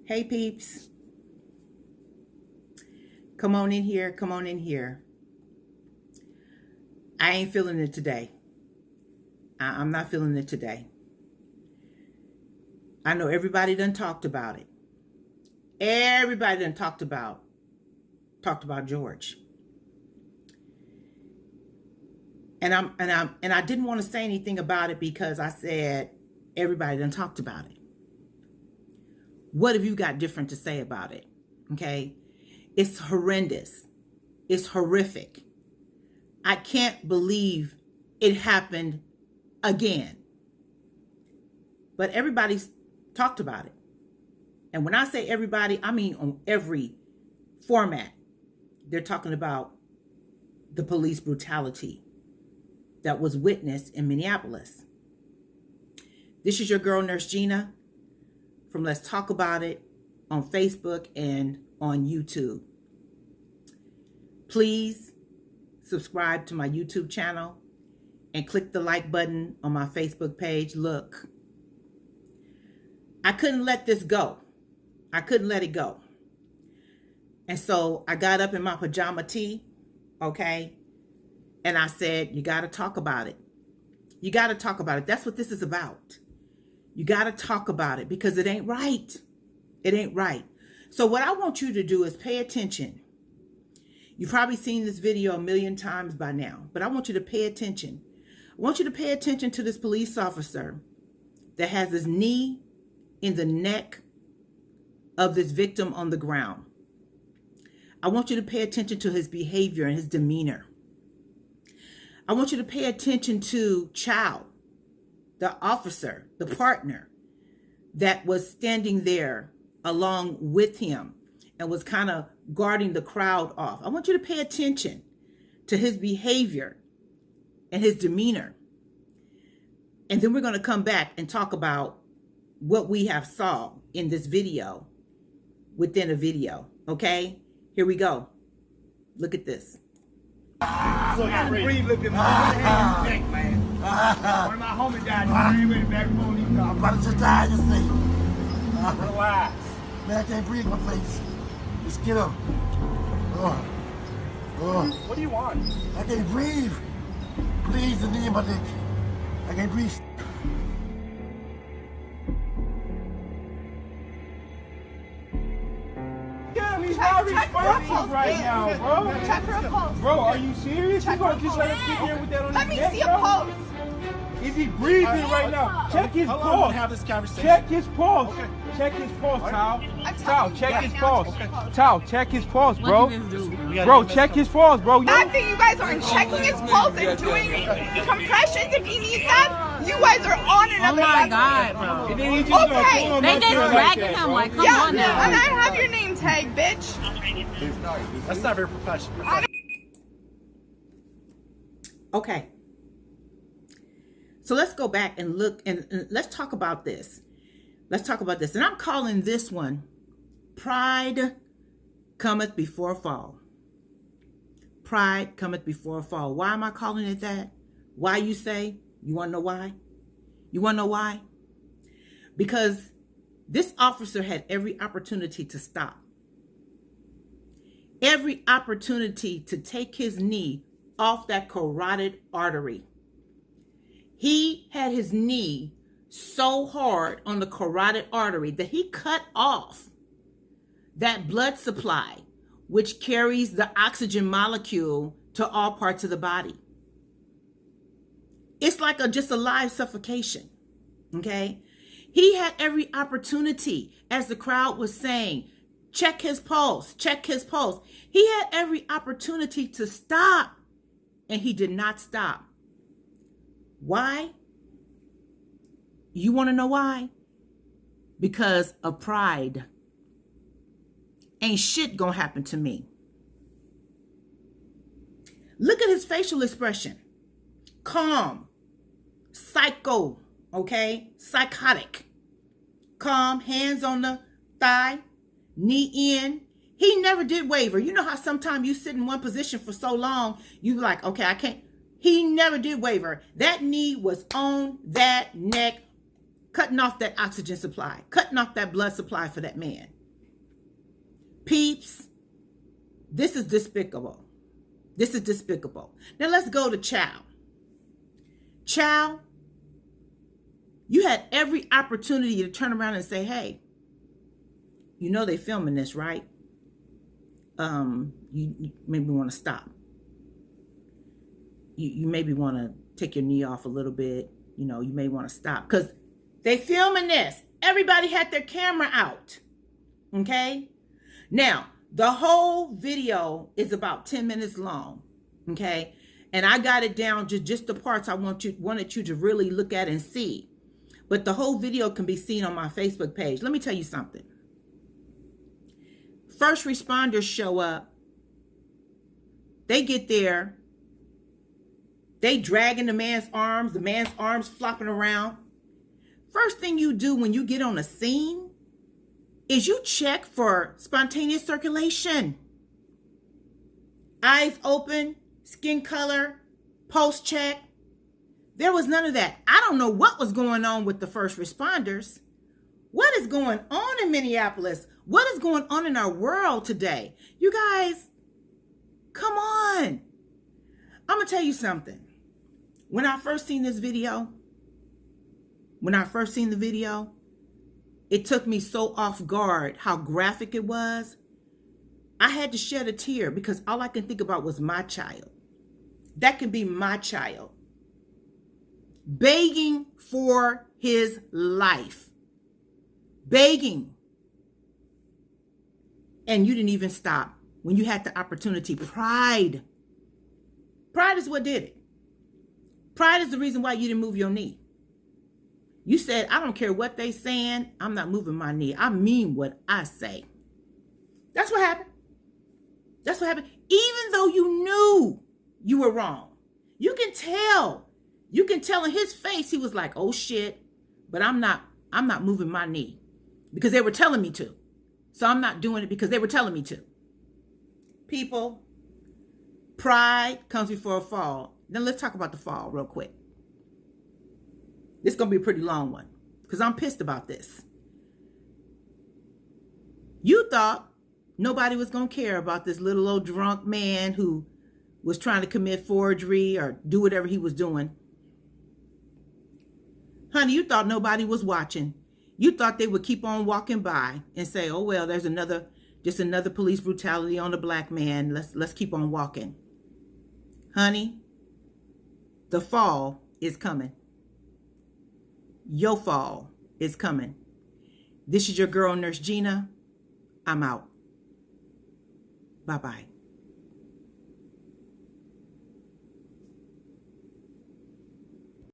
Hey peeps, come on in here, come on in here. I ain't feeling it today. I'm not feeling it today. I know everybody done talked about it. Everybody done talked about George. And I didn't want to say anything about it because I said everybody done talked about it. What have you got different to say about it? Okay? It's horrendous. It's horrific. I can't believe it happened again. But everybody's talked about it. And when I say everybody, I mean on every format. They're talking about the police brutality that was witnessed in Minneapolis. This is your girl, Nurse Gina, from Let's Talk About It on Facebook and on YouTube. Please subscribe to my YouTube channel and click the like button on my Facebook page. Look, I couldn't let this go. I couldn't let it go. And so I got up in my pajama tee, okay? And I said, you got to talk about it. You got to talk about it. That's what this is about. You got to talk about it because it ain't right. It ain't right. So what I want you to do is pay attention. You've probably seen this video a million times by now, but I want you to pay attention. I want you to pay attention to this police officer that has his knee in the neck of this victim on the ground. I want you to pay attention to his behavior and his demeanor. I want you to pay attention to Chow, the officer, the partner that was standing there along with him and was kind of guarding the crowd off. I want you to pay attention to his behavior and his demeanor. And then we're going to come back and talk about what we have saw in this video within a video. Okay, here we go. Look at this. Look, breathe, look at my neck, man. One of my homies died. You breathe back on these cars. I'm about to die, you see. Relax. Man, I can't breathe in my face. Just get up. What do you want? I can't breathe. Please, the knee in my neck. I can't breathe. Damn, he's not responsive right now, bro. Check for a pulse. Bro, are you serious? You Check gonna for a just let pulse. him sit there with that on Let his me neck, see a bro? pulse. Is he breathing right now? Check his Hold on, pulse. I want to have this conversation. Check his pulse. Okay. Check his pulse, Tao. I'm Tao, telling you check right his now, pulse. check his pulse. Tao, check his pulse, bro. We gotta Bro, do this check his pulse, bro. The fact that you guys aren't checking his pulse and doing compressions if he needs that, you guys are on another level. God, And then he just gonna Okay. pull him They up just there like dragging that, him bro. like, come Yeah, on now. and I have your name tag, bitch. That's not very professional. Okay. So let's go back and look and let's talk about this. Let's talk about this. And I'm calling this one Pride Cometh Before a Fall. Pride cometh before a fall. Why am I calling it that? Why, you say? You want to know why? You want to know why? Because this officer had every opportunity to stop. Every opportunity to take his knee off that carotid artery. He had his knee so hard on the carotid artery that he cut off that blood supply, which carries the oxygen molecule to all parts of the body. It's like just a live suffocation, okay? He had every opportunity, as the crowd was saying, check his pulse, check his pulse. He had every opportunity to stop, and he did not stop. Why? You want to know why? Because of pride. Ain't shit gonna happen to me. Look at his facial expression. Calm. Psycho. Okay? Psychotic. Calm. Hands on the thigh. Knee in. He never did waver. You know how sometimes you sit in one position for so long, you like, okay, I can't. He never did waver. That knee was on that neck, cutting off that oxygen supply, cutting off that blood supply for that man. Peeps, this is despicable. This is despicable. Now let's go to Chow. Chow, you had every opportunity to turn around and say, hey, you know they filming this, right? You maybe want to stop. You maybe want to take your knee off a little bit. You know, you may want to stop because they filming this. Everybody had their camera out. Okay? Now, the whole video is about 10 minutes long. Okay? And I got it down to just the parts I wanted you to really look at and see. But the whole video can be seen on my Facebook page. Let me tell you something. First responders show up. They get there. They dragging the man's arms flopping around. First thing you do when you get on a scene is you check for spontaneous circulation. Eyes open, skin color, pulse check. There was none of that. I don't know what was going on with the first responders. What is going on in Minneapolis? What is going on in our world today? You guys, come on. I'm going to tell you something. When I first seen this video, it took me so off guard how graphic it was. I had to shed a tear because all I can think about was my child. That can be my child. Begging for his life. Begging. And you didn't even stop when you had the opportunity. Pride. Pride is what did it. Pride is the reason why you didn't move your knee. You said, I don't care what they saying. I'm not moving my knee. I mean what I say. That's what happened. That's what happened. Even though you knew you were wrong. You can tell. You can tell in his face, he was like, oh shit, but I'm not moving my knee because they were telling me to. So I'm not doing it because they were telling me to. People, pride comes before a fall. Then let's talk about the fall real quick. This is going to be a pretty long one because I'm pissed about this. You thought nobody was going to care about this little old drunk man who was trying to commit forgery or do whatever he was doing. Honey, you thought nobody was watching. You thought they would keep on walking by and say, oh, well, there's just another police brutality on a black man. Let's keep on walking. Honey, the fall is coming. Your fall is coming. This is your girl, Nurse Gina. I'm out. Bye-bye.